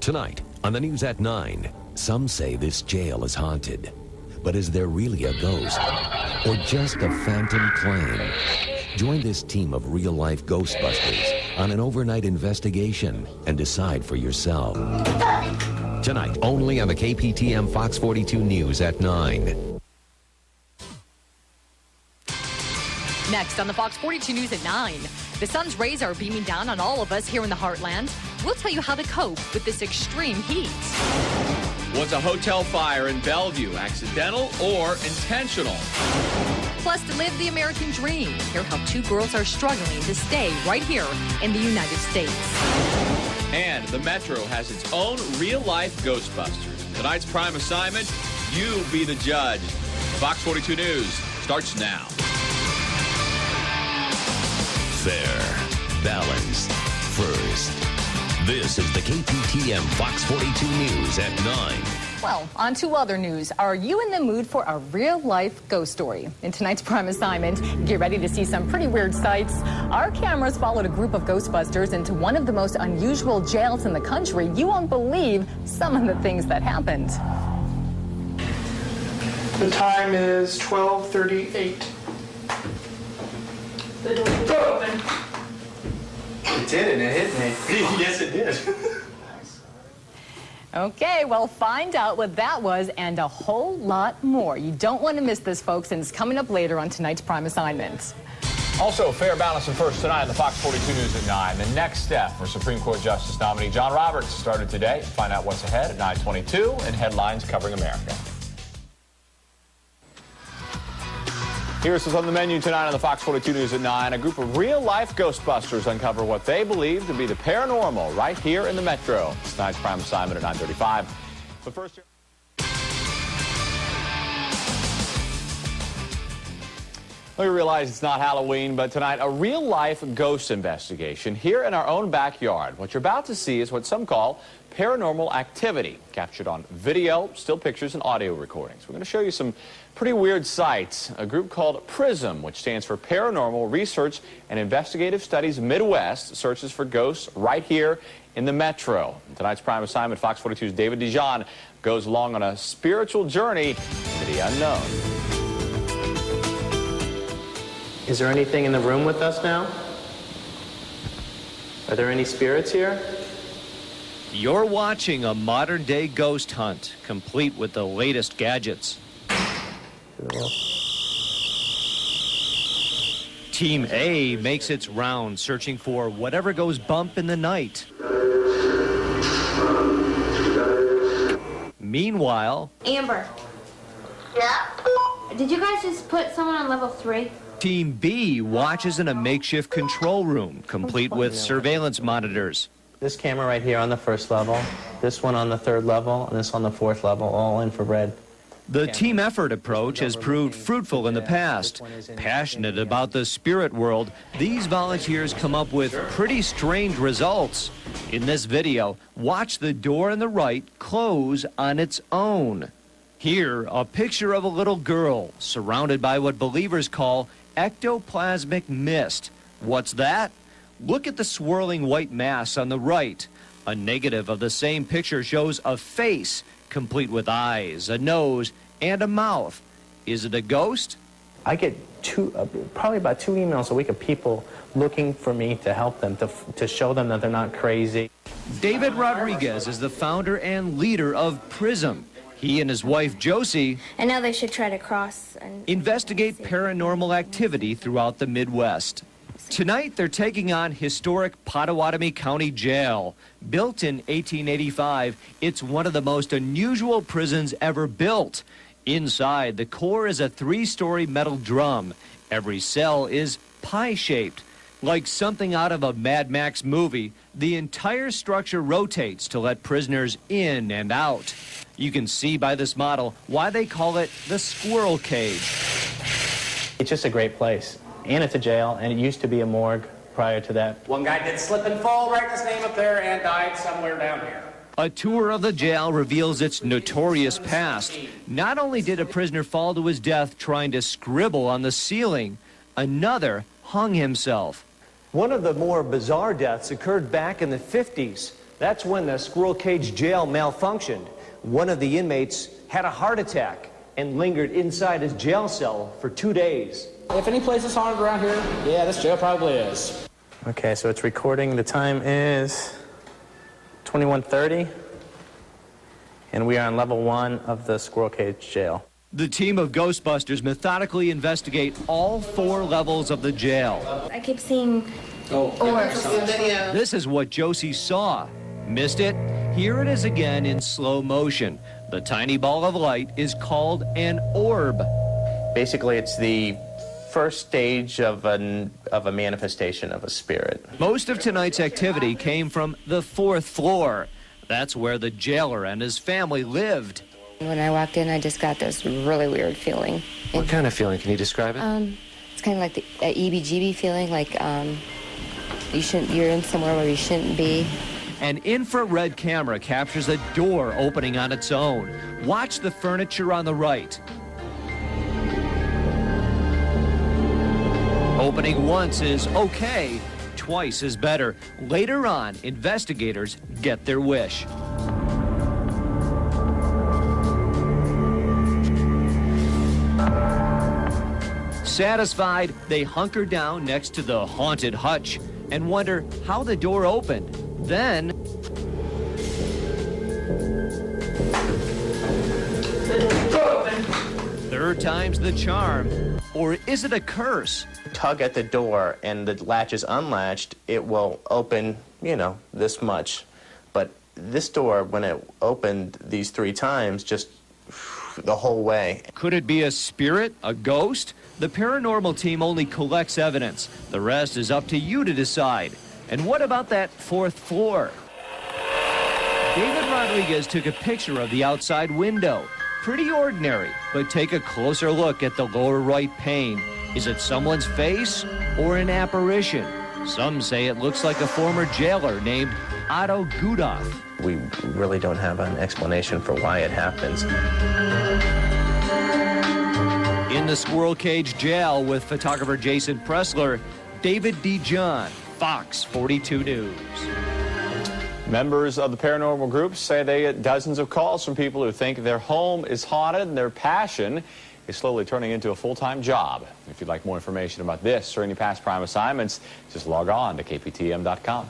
Tonight, on the news at 9, some say this jail is haunted. But is there really a ghost? Or just a phantom claim? Join this team of real-life Ghostbusters on an overnight investigation and decide for yourself. Tonight, only on the KPTM Fox 42 News at 9. Next on the Fox 42 News at 9, the sun's rays are beaming down on all of us here in the heartland. We'll tell you how to cope with this extreme heat. Was a hotel fire in Bellevue accidental or intentional? Plus, to live the American dream, hear how two girls are struggling to stay right here in the United States. And the Metro has its own real-life Ghostbusters. Tonight's prime assignment, you be the judge. Fox 42 News starts now. Fair, balanced, first. This is the KPTM Fox 42 News at 9. Well, on to other news. Are you in the mood for a real-life ghost story? In tonight's prime assignment, get ready to see some pretty weird sights. Our cameras followed a group of Ghostbusters into one of the most unusual jails in the country. You won't believe some of the things that happened. The time is 12:38. The doors are open. It did, and it hit me. Yes, it did. Okay, well, find out what that was and a whole lot more. You don't want to miss this, folks, and it's coming up later on tonight's prime assignment. Also, fair, balance, and first tonight on the Fox 42 News at 9. The next step for Supreme Court Justice nominee John Roberts started today. Find out what's ahead at 9:22 and headlines covering America. Here's what's on the menu tonight on the Fox 42 News at 9. A group of real-life Ghostbusters uncover what they believe to be the paranormal right here in the Metro. It's tonight's prime assignment at 9:35. But first, we realize it's not Halloween, but tonight a real-life ghost investigation here in our own backyard. What you're about to see is what some call paranormal activity, captured on video, still pictures, and audio recordings. We're going to show you some pretty weird sights. A group called P.R.I.S.M, which stands for Paranormal Research and Investigative Studies Midwest, searches for ghosts right here in the Metro. Tonight's prime assignment, Fox 42's David Dijon goes along on a spiritual journey into the unknown. Is there anything in the room with us now? Are there any spirits here? You're watching a modern-day ghost hunt, complete with the latest gadgets. Team A makes its round, searching for whatever goes bump in the night. Meanwhile, Amber. Yeah? Did you guys just put someone on level 3? Team B watches in a makeshift control room, complete with surveillance monitors. This camera right here on the first level, this one on the third level, and this on the fourth level, all infrared. The team effort approach has proved fruitful in the past. Passionate about the spirit world, these volunteers come up with pretty strange results. In this video, watch the door on the right close on its own. Here, a picture of a little girl surrounded by what believers call ectoplasmic mist. What's that? Look at the swirling white mass on the right. A negative of the same picture shows a face, complete with eyes, a nose, and a mouth. Is it a ghost? I get probably about 2 emails a week of people looking for me to help them, to show them that they're not crazy. David Rodriguez is the founder and leader of P.R.I.S.M. He and his wife, Josie, And now they should try to cross and investigate paranormal activity throughout the Midwest. Tonight, they're taking on historic Pottawattamie County Jail. Built in 1885, it's one of the most unusual prisons ever built. Inside, the core is a 3-story metal drum. Every cell is pie-shaped. Like something out of a Mad Max movie, the entire structure rotates to let prisoners in and out. You can see by this model why they call it the Squirrel Cage. It's just a great place. And it's a jail, and it used to be a morgue prior to that. One guy did slip and fall, write his name up there, and died somewhere down here. A tour of the jail reveals its notorious past. Not only did a prisoner fall to his death trying to scribble on the ceiling, another hung himself. One of the more bizarre deaths occurred back in the 50s. That's when the squirrel cage jail malfunctioned. One of the inmates had a heart attack and lingered inside his jail cell for 2 days. If any place is haunted around here, yeah, this jail probably is. Okay, so it's recording. The time is 21:30, and we are on level 1 of the squirrel cage jail. The team of Ghostbusters methodically investigate all 4 levels of the jail. I keep seeing orbs. This is what Josie saw. Missed it? Here it is again in slow motion. The tiny ball of light is called an orb. Basically, it's the first stage of a manifestation of a spirit. Most of tonight's activity came from the 4th floor. That's where the jailer and his family lived. When I walked in, I just got this really weird feeling. What kind of feeling? Can you describe it? It's kind of like the EBGB feeling, like you're in somewhere where you shouldn't be. An infrared camera captures a door opening on its own. Watch the furniture on the right. Opening once is okay, twice is better. Later on, investigators get their wish. Satisfied, they hunker down next to the haunted hutch and wonder how the door opened. Then, third time's the charm. Or is it a curse? Tug at the door and the latch is unlatched, it will open, this much. But this door, when it opened these 3 times, just the whole way. Could it be a spirit, a ghost? The paranormal team only collects evidence. The rest is up to you to decide. And what about that 4th floor? David Rodriguez took a picture of the outside window. Pretty ordinary, but take a closer look at the lower right pane. Is it someone's face or an apparition? Some say it looks like a former jailer named Otto Gudoff. We really don't have an explanation for why it happens. In the squirrel cage jail with photographer Jason Pressler, David D. John, Fox 42 News. Members of the paranormal group say they get dozens of calls from people who think their home is haunted and their passion is slowly turning into a full-time job. If you'd like more information about this or any past Prime assignments, just log on to kptm.com.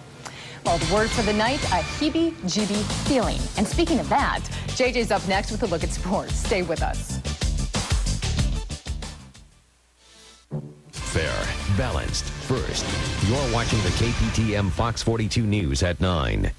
Well, the word for the night, a heebie-jeebie feeling. And speaking of that, JJ's up next with a look at sports. Stay with us. Fair, balanced, first. You're watching the KPTM Fox 42 News at 9.